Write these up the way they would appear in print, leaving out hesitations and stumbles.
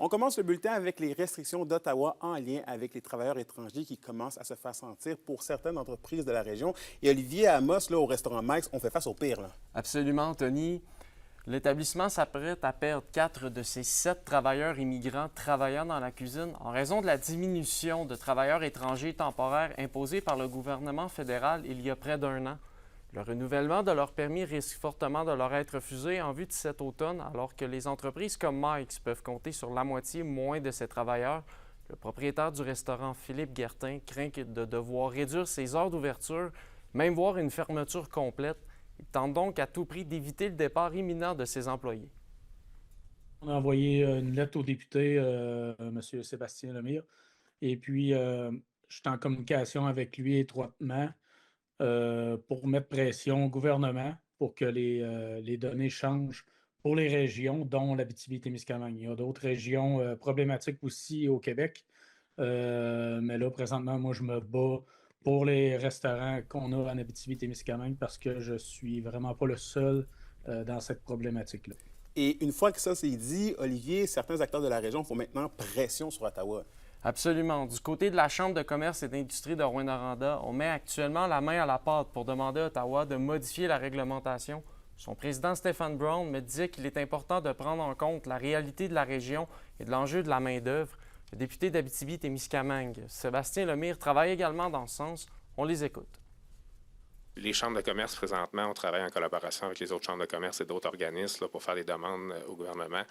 On commence le bulletin avec les restrictions d'Ottawa en lien avec les travailleurs étrangers qui commencent à se faire sentir pour certaines entreprises de la région. Et Olivier Amos, là, au restaurant Mike's, on fait face au pire, là. Absolument, Anthony. L'établissement s'apprête à perdre 4 de ses 7 travailleurs immigrants travaillant dans la cuisine en raison de la diminution de travailleurs étrangers temporaires imposée par le gouvernement fédéral il y a près d'1 an. Le renouvellement de leur permis risque fortement de leur être refusé en vue de cet automne, alors que les entreprises comme Mike's peuvent compter sur la moitié moins de ces travailleurs. Le propriétaire du restaurant, Philippe Guertin, craint de devoir réduire ses heures d'ouverture, même voir une fermeture complète. Il tente donc à tout prix d'éviter le départ imminent de ses employés. On a envoyé une lettre au député, M. Sébastien Lemire, et puis je suis en communication avec lui étroitement pour mettre pression au gouvernement pour que les données changent pour les régions, dont l'Abitibi-Témiscamingue. Il y a d'autres régions problématiques aussi au Québec, mais là, présentement, moi, je me bats pour les restaurants qu'on a en Abitibi-Témiscamingue parce que je suis vraiment pas le seul dans cette problématique-là. Et une fois que ça c'est dit, Olivier, certains acteurs de la région font maintenant pression sur Ottawa. Absolument. Du côté de la Chambre de commerce et d'industrie de Rouyn-Noranda, on met actuellement la main à la pâte pour demander à Ottawa de modifier la réglementation. Son président Stephen Brown me disait qu'il est important de prendre en compte la réalité de la région et de l'enjeu de la main-d'œuvre. Le député d'Abitibi-Témiscamingue, Sébastien Lemire, travaille également dans ce sens. On les écoute. Les chambres de commerce, présentement, on travaille en collaboration avec les autres chambres de commerce et d'autres organismes là, pour faire des demandes au gouvernement.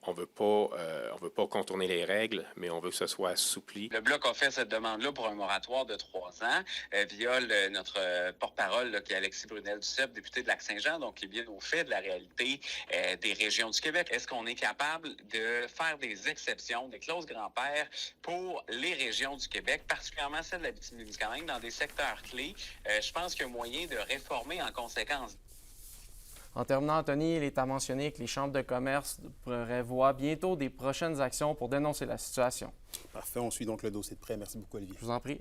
On veut pas contourner les règles, mais on veut que ce soit assoupli. Le Bloc a fait cette demande-là pour un moratoire de 3 ans via notre porte-parole, qui est Alexis Brunel-Duceppe, député de Lac-Saint-Jean, donc qui est bien au fait de la réalité des régions du Québec. Est-ce qu'on est capable de faire des exceptions, des clauses grand-père pour les régions du Québec, particulièrement celles de l'Abitibi-Témiscamingue, dans des secteurs clés? Je pense qu'il y a moyen de réformer en conséquence. En terminant, Anthony, il est à mentionner que les chambres de commerce prévoient bientôt des prochaines actions pour dénoncer la situation. Parfait, on suit donc le dossier de près. Merci beaucoup, Olivier. Je vous en prie.